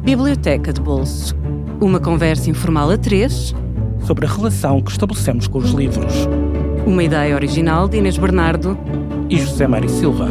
Biblioteca de Bolso. Uma conversa informal a três sobre a relação que estabelecemos com os livros. Uma ideia original de Inês Bernardo e José Mário Silva.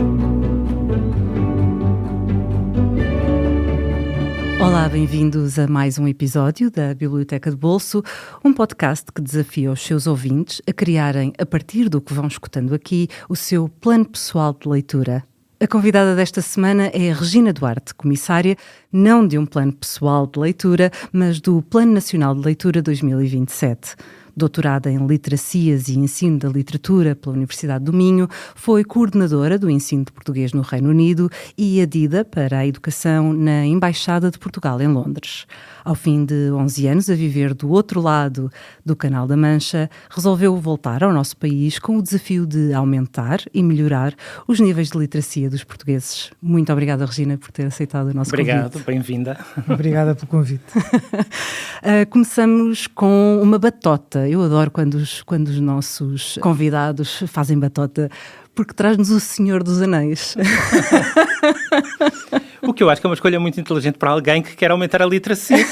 Olá, bem-vindos a mais um episódio da Biblioteca de Bolso, um podcast que desafia os seus ouvintes a criarem, a partir do que vão escutando aqui, o seu plano pessoal de leitura. A convidada desta semana é a Regina Duarte, comissária não de um plano pessoal de leitura, mas do Plano Nacional de Leitura 2027. Doutorada em Literacias e Ensino da Literatura pela Universidade do Minho, foi coordenadora do ensino de português no Reino Unido e adida para a educação na Embaixada de Portugal em Londres. Ao fim de 11 anos a viver do outro lado do Canal da Mancha, resolveu voltar ao nosso país com o desafio de aumentar e melhorar os níveis de literacia dos portugueses. Muito obrigada, Regina, por ter aceitado o nosso convite. Obrigado, bem-vinda. Obrigada pelo convite. Começamos com uma batota. Eu adoro quando os nossos convidados fazem batota, porque traz-nos o Senhor dos Anéis. O que eu acho que é uma escolha muito inteligente para alguém que quer aumentar a literacia.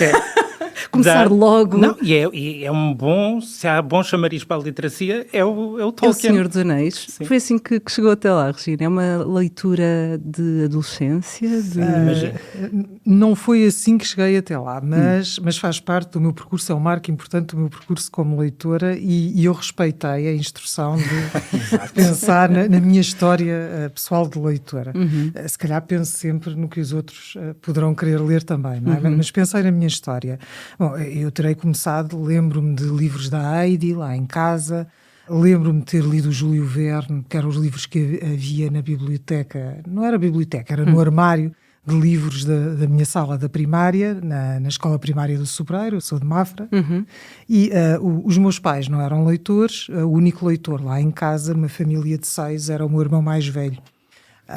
Começar logo. Não, e é um bom, se há bom chamariz para a literacia, é o Tolkien. É o Senhor dos Anéis. Sim. Foi assim que chegou até lá, Regina. É uma leitura de adolescência? Não foi assim que cheguei até lá, mas faz parte do meu percurso, é um marco importante do meu percurso como leitora e eu respeitei a instrução de pensar na minha história pessoal de leitora. Se calhar penso sempre no que os outros poderão querer ler também, não é? Mas pensei na minha história. Bom, eu terei começado, lembro-me de livros da Heidi, lá em casa, lembro-me de ter lido o Júlio Verne, que eram os livros que havia na biblioteca, não era biblioteca, era no armário de livros da minha sala da primária, na escola primária do Sobreiro, eu sou de Mafra, e os meus pais não eram leitores, o único leitor lá em casa, uma família de 6, era o meu irmão mais velho.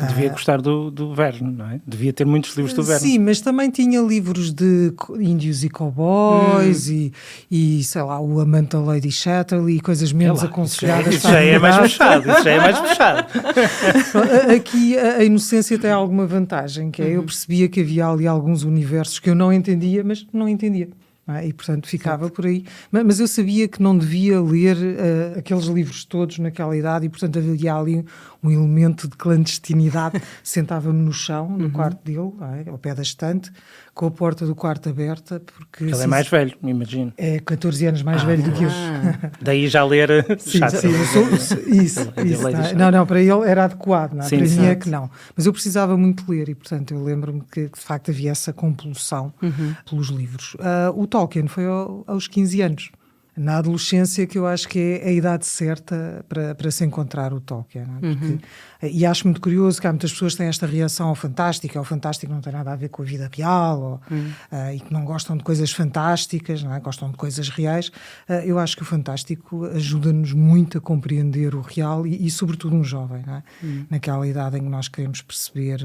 Devia gostar do Verne, não é? Devia ter muitos livros do Verne. Sim, mas também tinha livros de índios e cowboys e sei lá, o Amante da Lady Chatterley e coisas menos aconselhadas. Isso já é mais puxado, Aqui a inocência tem alguma vantagem, que é eu percebia que havia ali alguns universos que eu não entendia, mas não entendia. E, portanto, ficava por aí. Mas eu sabia que não devia ler aqueles livros todos naquela idade e, portanto, havia ali um elemento de clandestinidade. Sentava-me no chão, no quarto dele, ao pé da estante, com a porta do quarto aberta. Porque ele é mais velho, me imagino. É 14 anos mais velho do que eu. Daí já ler... Sim, isso. Não, para ele era adequado, não é? Sim, para sim. mim é que não. Mas eu precisava muito ler e, portanto, eu lembro-me que de facto havia essa compulsão pelos livros. O Tolkien foi aos 15 anos. Na adolescência que eu acho que é a idade certa para se encontrar o Tolkien. Não é? Porque, e acho muito curioso que há muitas pessoas que têm esta reação ao fantástico não tem nada a ver com a vida real, e que não gostam de coisas fantásticas, não é? Gostam de coisas reais. Eu acho que o fantástico ajuda-nos muito a compreender o real e sobretudo um jovem, não é? Naquela idade em que nós queremos perceber...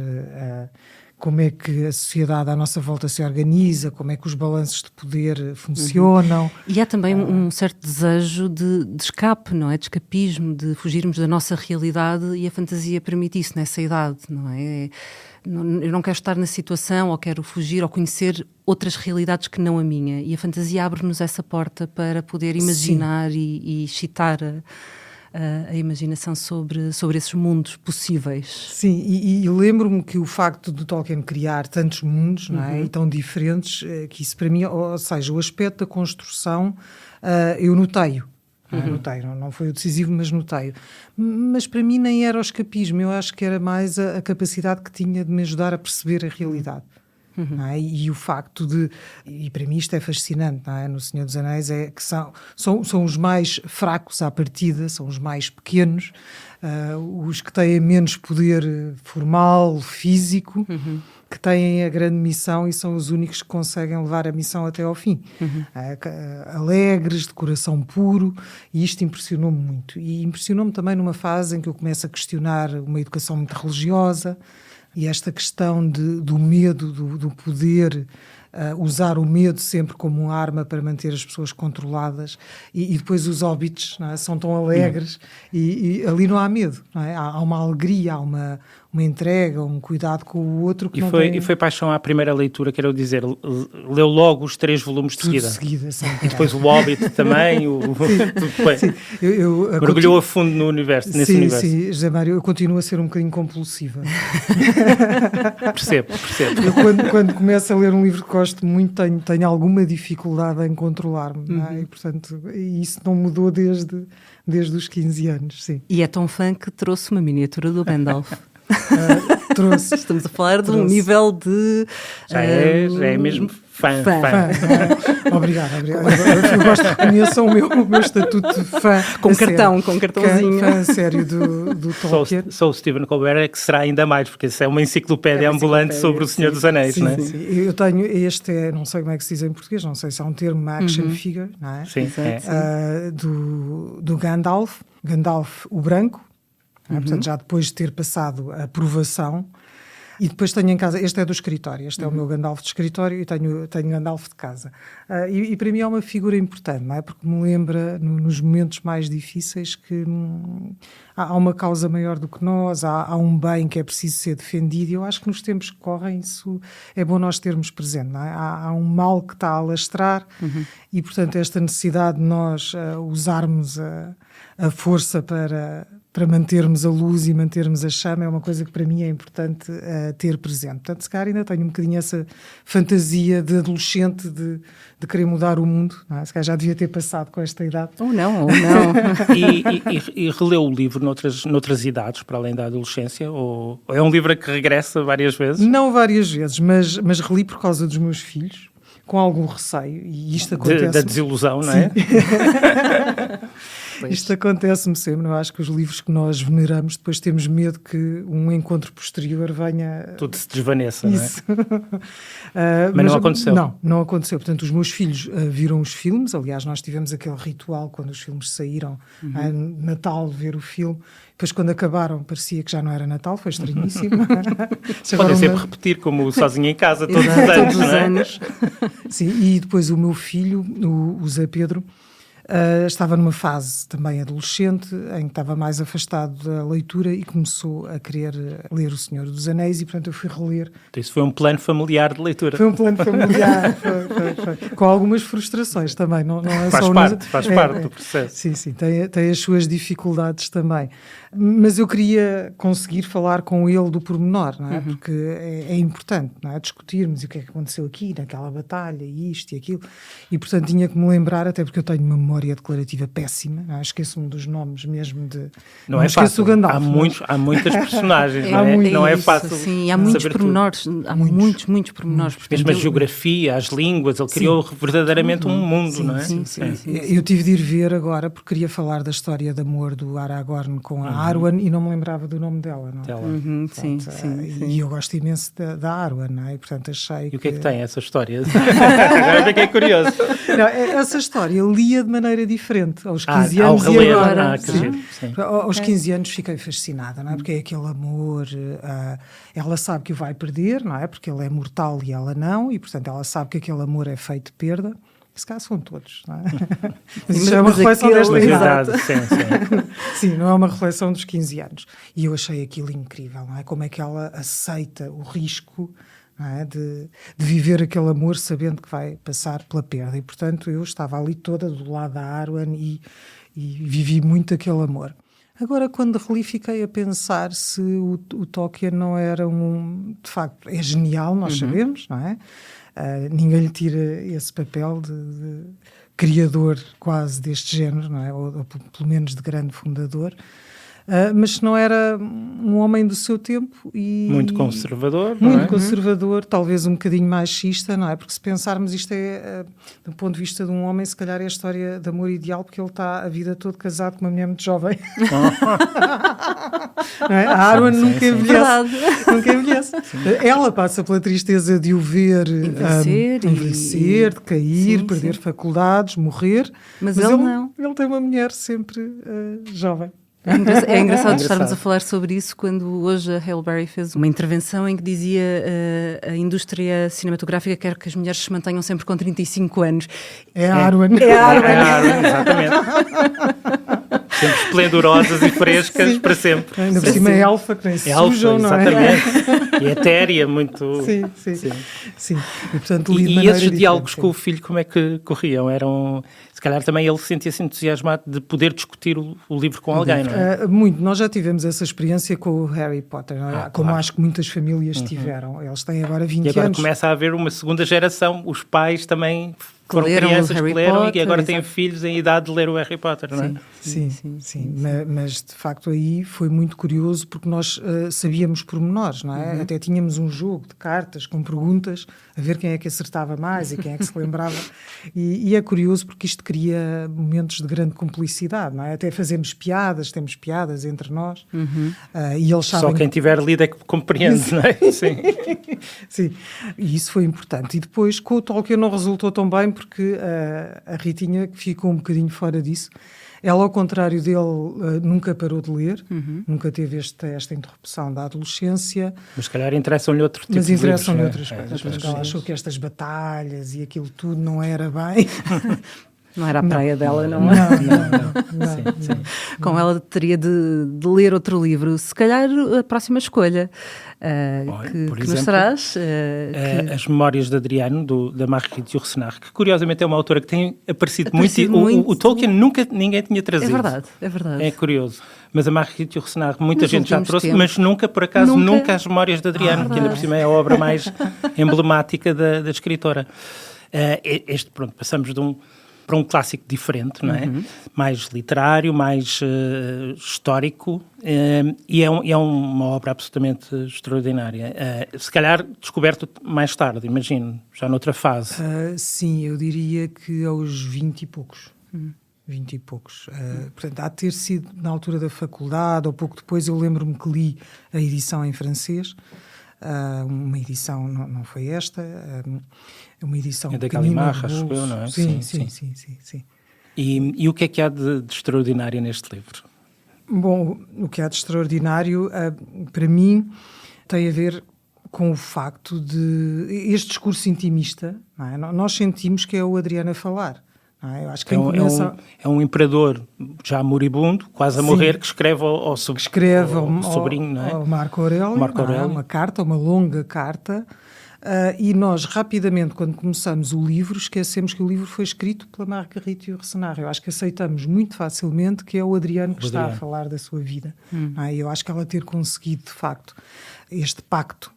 como é que a sociedade à nossa volta se organiza, como é que os balanços de poder funcionam. E há também um certo desejo de escape, não é? De escapismo, de fugirmos da nossa realidade, e a fantasia permite isso nessa idade, não é? Eu não quero estar na situação, ou quero fugir, ou conhecer outras realidades que não a minha. E a fantasia abre-nos essa porta para poder imaginar e excitar a imaginação sobre esses mundos possíveis. Sim, e lembro-me que o facto de Tolkien criar tantos mundos, não é? E tão diferentes, que isso para mim, ou seja, o aspecto da construção, eu notei-o. Não foi o decisivo, mas notei-o. Mas para mim nem era o escapismo, eu acho que era mais a capacidade que tinha de me ajudar a perceber a realidade. Não é? E o facto e para mim isto é fascinante, não é? No Senhor dos Anéis é que são os mais fracos à partida, são os mais pequenos, os que têm menos poder formal, físico, que têm a grande missão e são os únicos que conseguem levar a missão até ao fim. Alegres, de coração puro, e isto impressionou-me muito. E impressionou-me também numa fase em que eu começo a questionar uma educação muito religiosa, e esta questão do medo, do poder usar o medo sempre como uma arma para manter as pessoas controladas, e depois os hobbits, não é? São tão alegres, e ali não há medo, não é? Há uma alegria, há uma entrega, um cuidado com o outro que E foi paixão à primeira leitura, quero dizer, leu logo os 3 volumes de seguida. E depois o Hobbit também, sim. Mergulhou a fundo no universo, nesse universo. Sim, José Mário, eu continuo a ser um bocadinho compulsiva. Percebo. Eu quando começo a ler um livro que gosto muito, tenho alguma dificuldade em controlar-me, não é? E, portanto, isso não mudou desde os 15 anos, sim. E é tão fã que trouxe uma miniatura do Gandalf. Trouxe. Estamos a falar de um nível de... Já é mesmo fã. Obrigado. Eu gosto de reconhecer o meu estatuto de fã. Com cartãozinho. Fã sério do Tolkien. Só o Stephen Colbert é que será ainda mais, porque isso é uma enciclopédia ambulante sobre o Senhor dos Anéis, sim, não é? Sim. Eu tenho não sei como é que se diz em português, não sei se há um termo, uma action figure, não é? Sim, do Gandalf o branco. Portanto, já depois de ter passado a aprovação, e depois tenho em casa, este é do escritório, este é o meu Gandalf de escritório, e tenho Gandalf de casa. E para mim é uma figura importante, não é? Porque me lembra, nos momentos mais difíceis, que há uma causa maior do que nós, há um bem que é preciso ser defendido, e eu acho que nos tempos que correm isso é bom nós termos presente, não é? Há um mal que está a alastrar, e portanto esta necessidade de nós usarmos a força para mantermos a luz e mantermos a chama é uma coisa que para mim é importante ter presente. Portanto, se calhar ainda tenho um bocadinho essa fantasia de adolescente de querer mudar o mundo, não é? Se calhar já devia ter passado com esta idade. Ou não. E releu o livro noutras idades, para além da adolescência? Ou é um livro que regressa várias vezes? Não várias vezes, mas reli por causa dos meus filhos, com algum receio, e isto acontece... Da desilusão, não é? Isto acontece-me sempre, eu acho que os livros que nós veneramos, depois temos medo que um encontro posterior venha... Tudo se desvaneça, isso. Não é? Mas não aconteceu? Não aconteceu. Portanto, os meus filhos viram os filmes, aliás, nós tivemos aquele ritual quando os filmes saíram, Natal, ver o filme, depois quando acabaram parecia que já não era Natal, foi estranhíssimo. Podem sempre repetir, como sozinho em casa, todos os anos. Sim, e depois o meu filho, o Zé Pedro, estava numa fase também adolescente em que estava mais afastado da leitura e começou a querer ler O Senhor dos Anéis, e portanto eu fui reler. Então isso foi um plano familiar de leitura. Foi um plano familiar, foi. Com algumas frustrações também, não é só... Faz parte do processo. Sim, tem as suas dificuldades também. Mas eu queria conseguir falar com ele do pormenor, não é? Porque é importante, não é? Discutirmos o que é que aconteceu aqui, naquela batalha, isto e aquilo, e portanto tinha que me lembrar, até porque eu tenho uma memória declarativa péssima, não é? Esqueço-me dos nomes mesmo de... Não é fácil. O Gandalf, há muitas personagens, não é fácil. Sim, há muitos pormenores, há muitos pormenores. Mesmo a geografia, as línguas, ele criou verdadeiramente um mundo, não é? Sim. Eu tive de ir ver agora, porque queria falar da história de amor do Aragorn com a Arwen, e não me lembrava do nome dela, não é? Sim. E eu gosto imenso da Arwen, não é? E portanto achei que... E o que é que tem essa história? Agora fiquei curioso. Não, essa história eu lia de maneira diferente, aos 15 anos e agora. Aos 15 anos fiquei fascinada, não é? Porque é aquele amor, ela sabe que o vai perder, não é? Porque ele é mortal e ela não, e portanto ela sabe que aquele amor é feito de perda. Esse caso são todos, não é? Mas isso é uma reflexão desta idade. Sim, não é uma reflexão dos 15 anos. E eu achei aquilo incrível, não é? Como é que ela aceita o risco, não é? de viver aquele amor sabendo que vai passar pela perda. E, portanto, eu estava ali toda do lado da Arwen e vivi muito aquele amor. Agora, quando reli, fiquei a pensar se o Tolkien não era de facto, é genial, nós sabemos, não é? Ninguém lhe tira esse papel de criador quase deste género, não é? Ou pelo menos de grande fundador. Mas se não era um homem do seu tempo e... Muito conservador, não é? Muito conservador, talvez um bocadinho machista, não é? Porque se pensarmos isto do ponto de vista de um homem, se calhar é a história de amor ideal, porque ele está a vida toda casado com uma mulher muito jovem. Não é? A Arwen nunca envelhece. Ela passa pela tristeza de o ver envelhecer, de cair, perder faculdades, morrer. Mas ele não. Ele tem uma mulher sempre jovem. É engraçado estarmos a falar sobre isso quando hoje a Halle Berry fez uma intervenção em que dizia a indústria cinematográfica quer que as mulheres se mantenham sempre com 35 anos. É a Arwen. Exatamente. Sempre esplendorosas e frescas para sempre. Ainda por cima é alfa, que nem se sujam, não é? Exatamente. E etérea, muito... Sim. E, portanto, e esses diálogos com o filho, como é que corriam? Eram... Se calhar também ele sentia-se entusiasmado de poder discutir o livro com alguém, não é? Muito. Nós já tivemos essa experiência com o Harry Potter, não é? Como claro. Acho que muitas famílias tiveram. Eles têm agora 20 anos. E agora começa a haver uma segunda geração. Os pais também foram crianças que leram e agora têm filhos em idade de ler o Harry Potter, não é? Sim. Mas, de facto, aí foi muito curioso porque nós sabíamos pormenores, não é? Até tínhamos um jogo de cartas com perguntas, a ver quem é que acertava mais e quem é que se lembrava. E é curioso porque isto cria momentos de grande cumplicidade, não é? Até fazemos piadas, temos piadas entre nós. E eles sabem... Só quem tiver lido é que compreende, não é? Sim. E isso foi importante. E depois, com o Tolkien não resultou tão bem porque a Ritinha ficou um bocadinho fora disso. Ela, ao contrário dele, nunca parou de ler, nunca teve esta interrupção da adolescência. Mas se calhar interessam-lhe outro tipo de livros. Mas interessam-lhe outras coisas. Porque ela achou que estas batalhas e aquilo tudo não era bem... Não era a praia dela, não é? Não. Com ela teria de ler outro livro. Se calhar a próxima escolha que nos traz... As Memórias de Adriano, da Marguerite Yourcenar, que curiosamente é uma autora que tem aparecido muito. O Tolkien ninguém tinha trazido. É verdade. É curioso. Mas a Marguerite Yourcenar, muita gente já trouxe, mas nunca, por acaso, nunca as Memórias de Adriano, que ainda por cima é a obra mais emblemática da escritora. Pronto, passamos para um clássico diferente, não é? Mais literário, mais histórico, e é uma obra absolutamente extraordinária. Se calhar descoberto mais tarde, imagino, já noutra fase. Sim, eu diria que aos 20 e poucos. 20 e poucos. Portanto, há de ter sido na altura da faculdade, ou pouco depois. Eu lembro-me que li a edição em francês. Uma edição, não foi esta, uma edição é da Gallimard, acho eu, não é? Sim. E o que é que há de extraordinário neste livro? Bom, o que há de extraordinário, para mim, tem a ver com o facto de... Este discurso intimista, não é? Nós sentimos que é o Adriano a falar. Eu acho que é um imperador já moribundo, quase a morrer, que escreve ao sobrinho, não é? Ao Marco Aurélio, uma carta, uma longa carta, e nós rapidamente, quando começamos o livro, esquecemos que o livro foi escrito pela Marguerite Yourcenar. Eu acho que aceitamos muito facilmente que é o Adriano que está a falar da sua vida. Eu acho que ela ter conseguido, de facto, este pacto,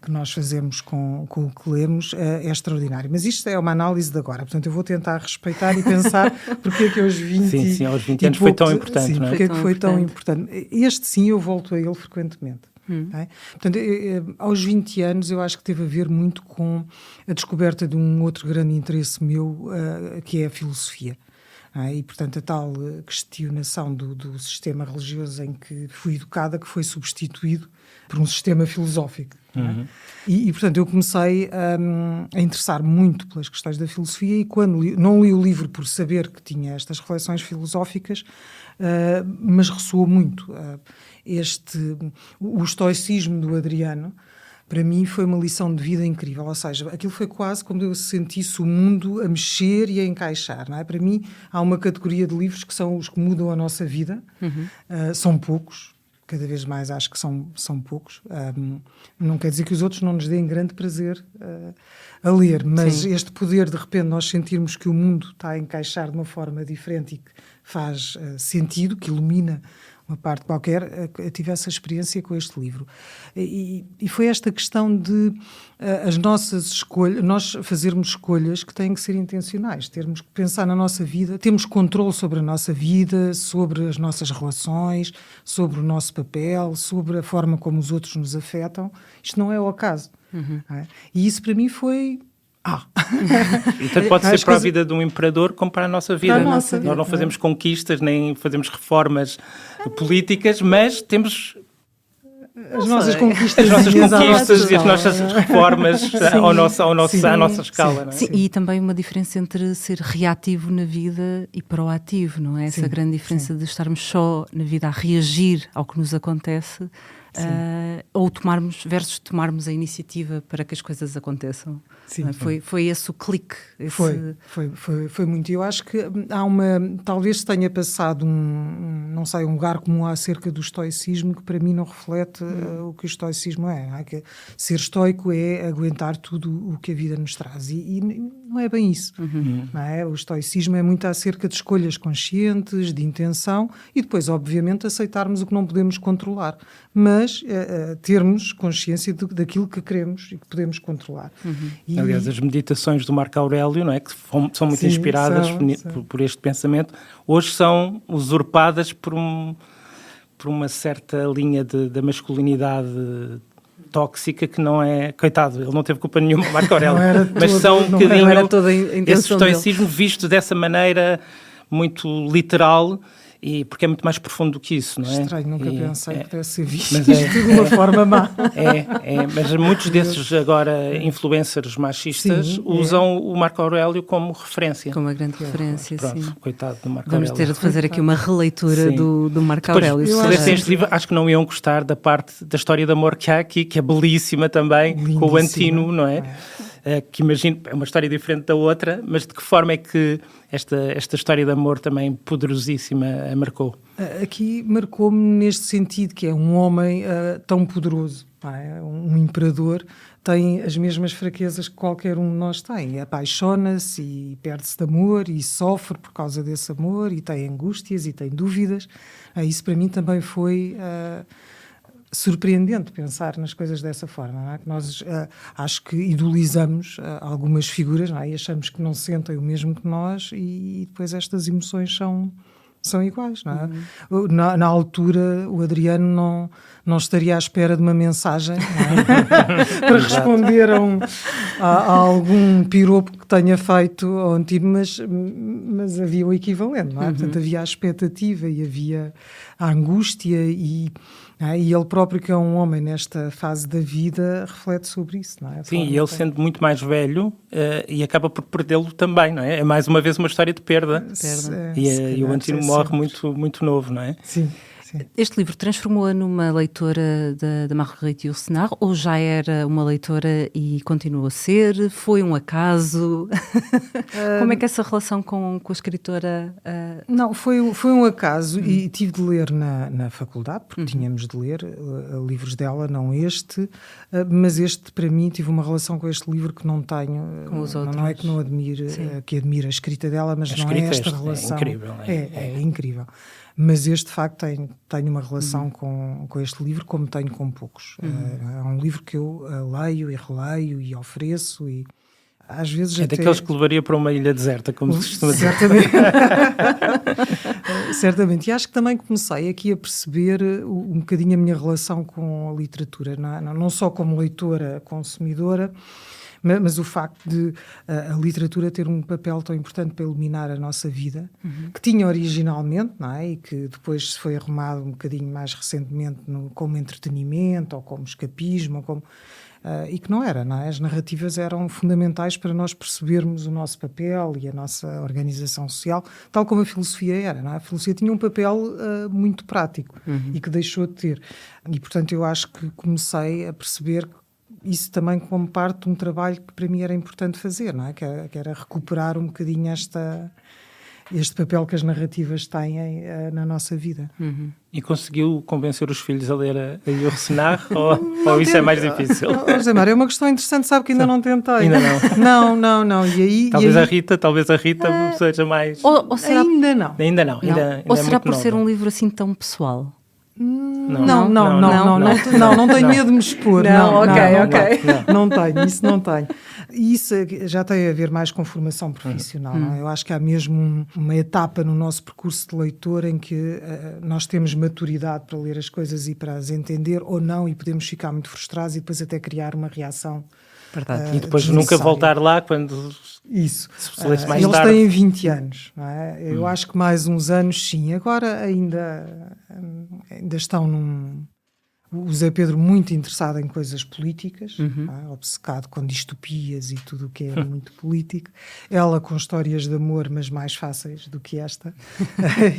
que nós fazemos com o que lemos é extraordinário. Mas isto é uma análise de agora. Portanto, eu vou tentar respeitar e pensar porque é que aos 20... aos 20 anos foi tão importante, não é? Porque é que foi tão importante. Este, sim, eu volto a ele frequentemente. Portanto, aos 20 anos eu acho que teve a ver muito com a descoberta de um outro grande interesse meu, que é a filosofia. E, portanto, a tal questionação do sistema religioso em que fui educada, que foi substituído por um sistema filosófico. E, portanto, eu comecei a interessar muito pelas questões da filosofia e quando não li o livro por saber que tinha estas reflexões filosóficas, mas ressoou muito. O estoicismo do Adriano, para mim, foi uma lição de vida incrível. Ou seja, aquilo foi quase como eu sentisse o mundo a mexer e a encaixar. Não é? Para mim, há uma categoria de livros que são os que mudam a nossa vida. São poucos. Cada vez mais acho que são poucos. Não quer dizer que os outros não nos deem grande prazer a ler, mas este poder, de repente, nós sentirmos que o mundo está a encaixar de uma forma diferente e que faz sentido, que ilumina uma parte qualquer, eu tive essa experiência com este livro. E foi esta questão de as nossas escolhas, nós fazermos escolhas que têm que ser intencionais, termos que pensar na nossa vida, temos controle sobre a nossa vida, sobre as nossas relações, sobre o nosso papel, sobre a forma como os outros nos afetam. Isto não é o acaso. E isso para mim foi... E tanto pode ser para a vida de um imperador como para a nossa vida. Nós não fazemos conquistas nem fazemos reformas políticas, mas temos as nossas conquistas. As nossas conquistas e as nossas reformas à nossa escala. Não é? Sim, e também uma diferença entre ser reativo na vida e proativo, não é? Essa grande diferença de estarmos só na vida a reagir ao que nos acontece, ou tomarmos a iniciativa para que as coisas aconteçam. Sim, foi esse o clique. Foi muito. Eu acho que há talvez se tenha passado um lugar comum acerca do estoicismo que para mim não reflete o que o estoicismo é. Não é? Que ser estoico é aguentar tudo o que a vida nos traz e não é bem isso. Não é? O estoicismo é muito acerca de escolhas conscientes, de intenção e depois, obviamente, aceitarmos o que não podemos controlar, mas termos consciência daquilo que queremos e que podemos controlar. Aliás, as meditações do Marco Aurélio, não é, que são muito inspiradas por este pensamento, hoje são usurpadas por uma certa linha da masculinidade tóxica que não é... Coitado, ele não teve culpa nenhuma, Marco Aurélio, mas são um bocadinho esse estoicismo visto dessa maneira muito literal, porque é muito mais profundo do que isso, não é? Estranho, nunca pensei que pudesse ser visto de uma forma má. Mas muitos desses agora influencers machistas usam o Marco Aurélio como referência. Como uma grande referência, pronto, sim. Coitado do Marco Aurélio. Vamos ter de fazer aqui uma releitura do Marco Depois, Aurélio. Se lessem este livro, acho que não iam gostar da parte da história de amor que há aqui, que é belíssima também, com o Antino, não é? Que imagino, é uma história diferente da outra, mas de que forma é que esta história de amor também poderosíssima a marcou? Aqui marcou-me neste sentido, que é um homem tão poderoso, um imperador, tem as mesmas fraquezas que qualquer um de nós tem, apaixona-se e perde-se de amor e sofre por causa desse amor e tem angústias e tem dúvidas. Isso para mim também foi... surpreendente pensar nas coisas dessa forma, não é? Que nós acho que idolizamos algumas figuras, não é? E achamos que não sentem o mesmo que nós e depois estas emoções são iguais, não é? Na altura o Adriano não estaria à espera de uma mensagem, não é? Para responder a algum piropo que tenha feito ao Antino, mas havia o equivalente, não é? Portanto, havia a expectativa e havia a angústia e ele próprio, que é um homem nesta fase da vida, reflete sobre isso, não é? Sim, e ele sendo muito mais velho e acaba por perdê-lo também, não é? É mais uma vez uma história de perda. E o Antino morre muito, muito novo, não é? Sim. Este livro transformou-a numa leitora da Marguerite Yourcenar ou já era uma leitora e continuou a ser? Foi um acaso? Como é que essa relação com a escritora... Não, foi um acaso e tive de ler na faculdade, porque tínhamos de ler livros dela, não este, mas este, para mim, tive uma relação com este livro que não tenho. Com os outros. Não é que não admire, que admire a escrita dela, mas não é esta relação. É incrível. É incrível. Mas este, de facto, tenho uma relação com este livro como tenho com poucos. É um livro que eu leio e releio e ofereço e às vezes até... daqueles que levaria para uma ilha deserta, como se costuma dizer. Certamente. E acho que também comecei aqui a perceber um bocadinho a minha relação com a literatura, não só como leitora, consumidora, mas o facto de a literatura ter um papel tão importante para iluminar a nossa vida, que tinha originalmente, não é? E que depois se foi arrumado um bocadinho mais recentemente como entretenimento ou como escapismo, e que não era, não é? As narrativas eram fundamentais para nós percebermos o nosso papel e a nossa organização social, tal como a filosofia era, não é? A filosofia tinha um papel muito prático e que deixou de ter. E, portanto, eu acho que comecei a perceber isso também como parte de um trabalho que para mim era importante fazer, não é? Que era recuperar um bocadinho este papel que as narrativas têm na nossa vida. E conseguiu convencer os filhos a ler a Yourcenar ou isso é mais difícil? José Mário, é uma questão interessante, sabe que ainda não tentei. Ainda não? Não. E aí, talvez a Rita seja mais... Ou será... Ainda não. Ainda ou será por nova. ser um livro assim tão pessoal? Não tenho medo de me expor. Não tenho, isso não tenho. E isso já tem a ver mais com formação profissional. Não é? Eu acho que há mesmo uma etapa no nosso percurso de leitor em que nós temos maturidade para ler as coisas e para as entender ou não, e podemos ficar muito frustrados e depois até criar uma reação. E depois nunca voltar lá quando... Isso. Mais eles tarde. têm 20 anos. Não é? Eu acho que mais uns anos, sim. Agora ainda estão o Zé Pedro muito interessado em coisas políticas, obcecado com distopias e tudo o que é muito político. Ela com histórias de amor, mas mais fáceis do que esta.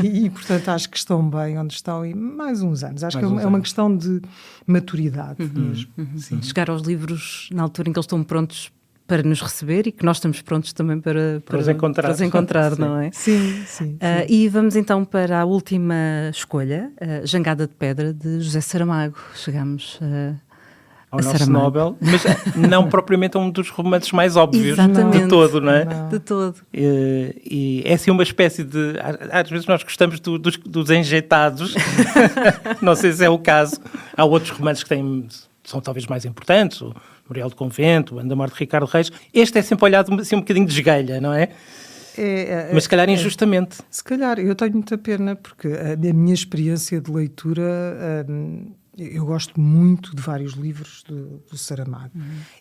E, portanto, acho que estão bem onde estão e mais uns anos. Acho que é uma questão de maturidade mesmo. Sim. Chegar aos livros na altura em que eles estão prontos para nos receber e que nós estamos prontos também para os encontrar, não é? Sim. E vamos então para a última escolha, Jangada de Pedra, de José Saramago. Chegamos ao nosso Nobel, mas não propriamente a um dos romances mais óbvios de todo, não é? De todo. E é assim uma espécie de... Às vezes nós gostamos dos enjeitados, não sei se é o caso. Há outros romances que são talvez mais importantes, o Memorial do Convento, o Ano da Morte de Ricardo Reis. Este é sempre olhado assim um bocadinho de esguelha, não é? Mas se calhar injustamente. Se calhar, eu tenho muita pena, porque a minha experiência de leitura... eu gosto muito de vários livros do Saramago.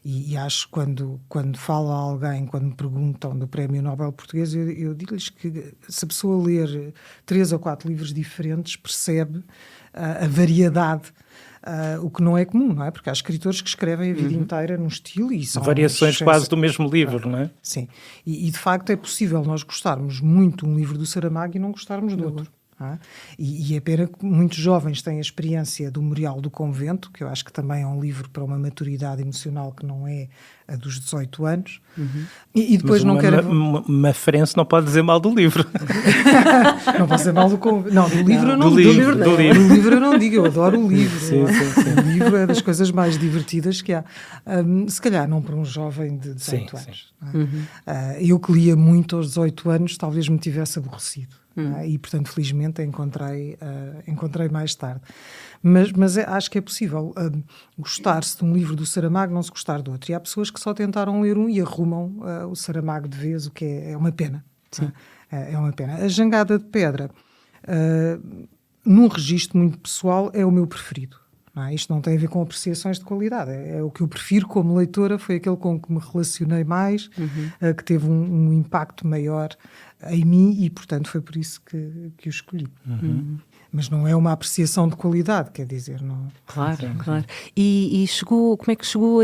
E acho que quando falo a alguém, quando me perguntam do Prémio Nobel Português, eu digo-lhes que se a pessoa ler 3 ou 4 livros diferentes, percebe a variedade. O que não é comum, não é? Porque há escritores que escrevem a vida inteira num estilo e são... Variações quase do mesmo livro, não é? Sim. E de facto é possível nós gostarmos muito de um livro do Saramago e não gostarmos do outro. E é pena que muitos jovens têm a experiência do Memorial do Convento, que eu acho que também é um livro para uma maturidade emocional que não é a dos 18 anos. E depois mas uma frente não pode dizer mal do livro. Não pode dizer mal do Convento. Não, do livro eu não digo. Do livro eu não digo, eu adoro o livro. Sim. O livro é das coisas mais divertidas que há. Se calhar não para um jovem de 18 anos. Eu que lia muito aos 18 anos, talvez me tivesse aborrecido. E, portanto, felizmente encontrei mais tarde. Mas acho que é possível gostar-se de um livro do Saramago, não se gostar do outro. E há pessoas que só tentaram ler um e arrumam o Saramago de vez, o que é uma pena. É uma pena. A Jangada de Pedra, num registro muito pessoal, é o meu preferido. Isto não tem a ver com apreciações de qualidade. É o que eu prefiro como leitora, foi aquele com que me relacionei mais, que teve um impacto maior em mim e, portanto, foi por isso que o escolhi. Mas não é uma apreciação de qualidade, quer dizer, não... Claro. E como é que chegou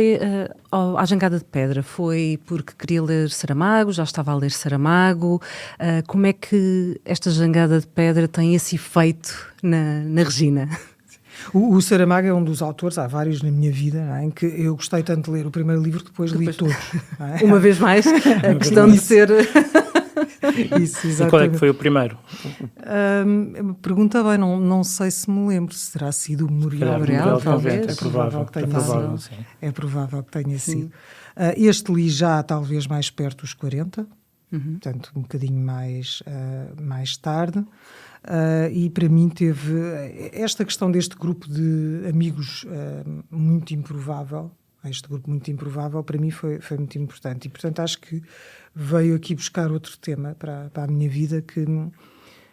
à Jangada de Pedra? Foi porque queria ler Saramago, já estava a ler Saramago? Como é que esta Jangada de Pedra tem esse efeito na Regina? O Saramago é um dos autores, há vários na minha vida, em que eu gostei tanto de ler o primeiro livro, depois li todos. Uma vez mais, a questão de ser... Isso, exatamente. E qual é que foi o primeiro? Pergunta bem, não sei se me lembro, se terá sido o Memorial, talvez. É provável que tenha sido. Este li já talvez mais perto dos 40, portanto um bocadinho mais tarde. E para mim teve esta questão deste grupo de amigos muito improvável. Este grupo muito improvável para mim foi muito importante e, portanto, acho que veio aqui buscar outro tema para a minha vida que,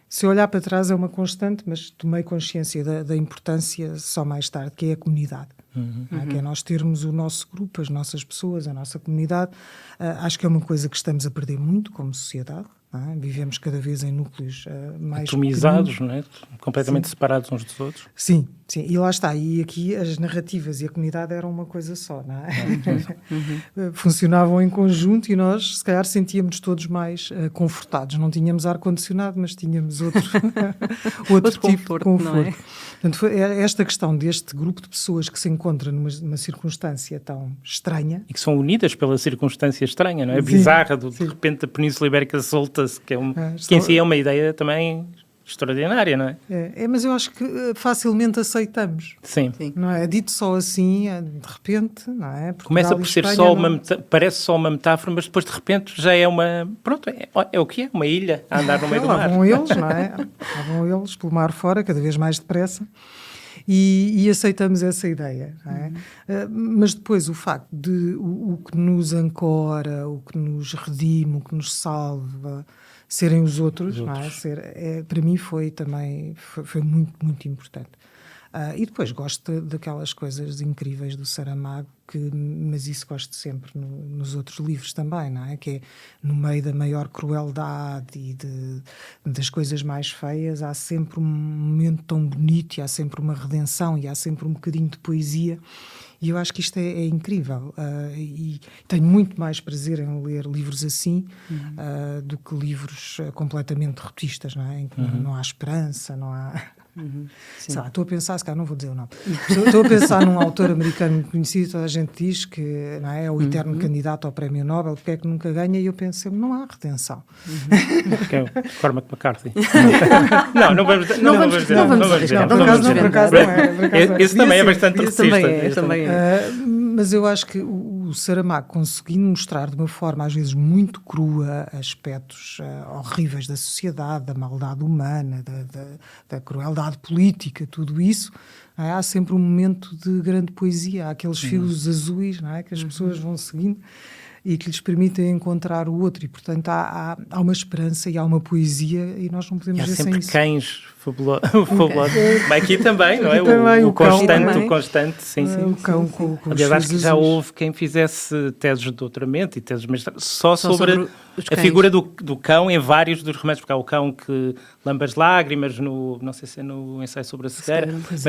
se eu olhar para trás, é uma constante, mas tomei consciência da importância só mais tarde, que é a comunidade. Que é nós termos o nosso grupo, as nossas pessoas, a nossa comunidade. Acho que é uma coisa que estamos a perder muito como sociedade. Vivemos cada vez em núcleos mais atomizados, não é? Completamente separados uns dos outros. Sim, e lá está. E aqui as narrativas e a comunidade eram uma coisa só, não é? Funcionavam em conjunto e nós, se calhar, sentíamos todos mais confortados. Não tínhamos ar-condicionado, mas tínhamos outro tipo de conforto. Não é? Portanto, foi esta questão deste grupo de pessoas que se encontra numa circunstância tão estranha. E que são unidas pela circunstância estranha, não é? Bizarra, de repente a Península Ibérica solta-se, que em si é uma ideia também extraordinária, não é? Mas eu acho que facilmente aceitamos. Sim. Não é? Dito só assim, de repente, não é? Portugal, começa por ser só parece só uma metáfora, mas depois de repente já é uma... Pronto, é o que é, uma ilha a andar no meio do mar. Lá vão eles, não é? Lá vão eles pelo mar fora, cada vez mais depressa. E aceitamos essa ideia, não é? Mas depois o facto de o que nos ancora, o que nos redime, o que nos salva, serem os outros. Não é? Para mim foi muito, muito importante. E depois gosto daquelas coisas incríveis do Saramago, mas isso gosto sempre nos outros livros também, não é? Que é, no meio da maior crueldade e das coisas mais feias, há sempre um momento tão bonito, e há sempre uma redenção, e há sempre um bocadinho de poesia. E eu acho que isto é incrível. E tenho muito mais prazer em ler livros assim do que livros completamente derrotistas, não é? Em que não há esperança, não há... Sei lá, estou a pensar, se calhar não vou dizer o nome, estou a pensar num autor americano muito conhecido, toda a gente diz que não é o eterno candidato ao prémio Nobel, porque é que nunca ganha, e eu penso sempre, não há redenção. Que é o Cormac McCarthy. Não vamos dizer. Por acaso não é. Esse também é bastante racista. Mas eu acho que o Saramago, conseguindo mostrar de uma forma às vezes muito crua aspectos horríveis da sociedade, da maldade humana, da crueldade política, tudo isso, não é? Há sempre um momento de grande poesia, há aqueles fios azuis, não é? Que as pessoas vão seguindo e que lhes permitem encontrar o outro, e portanto há uma esperança e há uma poesia, e nós não podemos ver sem isso. Há sempre cães fabulosos. Aqui também, não é? Também, o constante, sim. O cão com aliás, acho que já houve quem fizesse teses de doutoramento e teses de mestrado só sobre a figura do cão em vários dos romances, porque há o cão que lambe as lágrimas, não sei se é no ensaio sobre a cegueira. Mas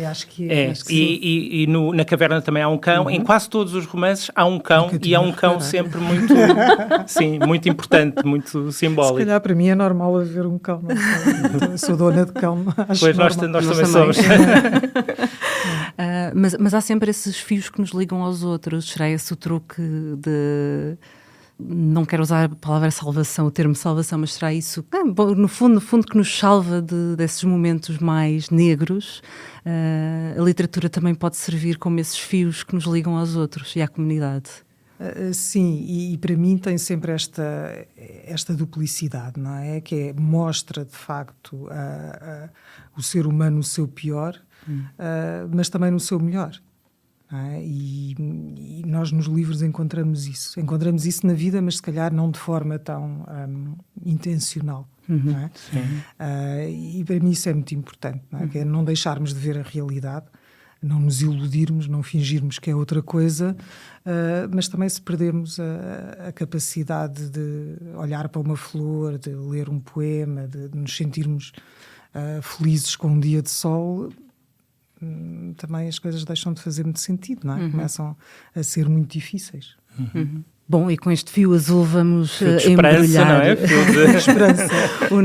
acho que e na Caverna também há um cão. Em quase todos os romances há um cão, e é um cão sempre muito, muito importante, muito simbólico. Se calhar para mim é normal haver um cão. Eu sou dona de cão. Pois nós também somos. Mas há sempre esses fios que nos ligam aos outros. Será esse o truque de... Não quero usar a palavra salvação, o termo salvação, mas será isso, no fundo que nos salva desses momentos mais negros. A literatura também pode servir como esses fios que nos ligam aos outros e à comunidade. Sim, e para mim tem sempre esta duplicidade, não é? Que mostra de facto o ser humano no seu pior, mas também no seu melhor. E nós nos livros encontramos isso na vida, mas se calhar não de forma tão intencional. Não é? E para mim isso é muito importante, não é? Que é não deixarmos de ver a realidade, não nos iludirmos, não fingirmos que é outra coisa, mas também se perdermos a capacidade de olhar para uma flor, de ler um poema, de nos sentirmos felizes com um dia de sol, também as coisas deixam de fazer muito sentido, não é? Começam a ser muito difíceis. Bom, e com este fio azul vamos embrulhar, não é? o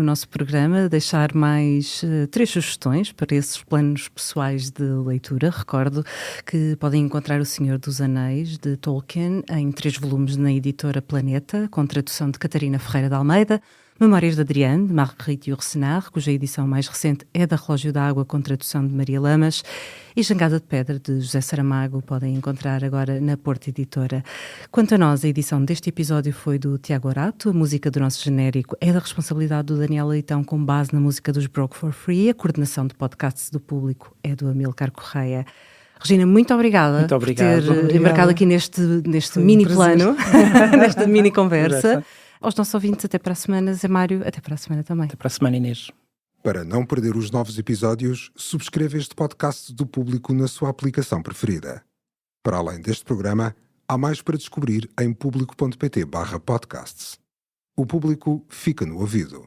nosso programa, deixar mais 3 sugestões para esses planos pessoais de leitura. Recordo que podem encontrar O Senhor dos Anéis, de Tolkien, em 3 volumes na editora Planeta, com tradução de Catarina Ferreira de Almeida, Memórias de Adriane, de Marguerite Yourcenar, cuja edição mais recente é da Relógio d'Água, com tradução de Maria Lamas, e Jangada de Pedra, de José Saramago, podem encontrar agora na Porta Editora. Quanto a nós, a edição deste episódio foi do Tiago Orato, a música do nosso genérico é da responsabilidade do Daniel Leitão, com base na música dos Broke for Free, a coordenação de podcasts do público é do Amilcar Correia. Regina, muito obrigada por ter embarcado aqui neste mini plano, nesta mini conversa. Aos nossos ouvintes, até para a semana. Zé Mário, até para a semana também. Até para a semana, Inês. Para não perder os novos episódios, subscreva este podcast do Público na sua aplicação preferida. Para além deste programa, há mais para descobrir em público.pt/podcasts. O Público fica no ouvido.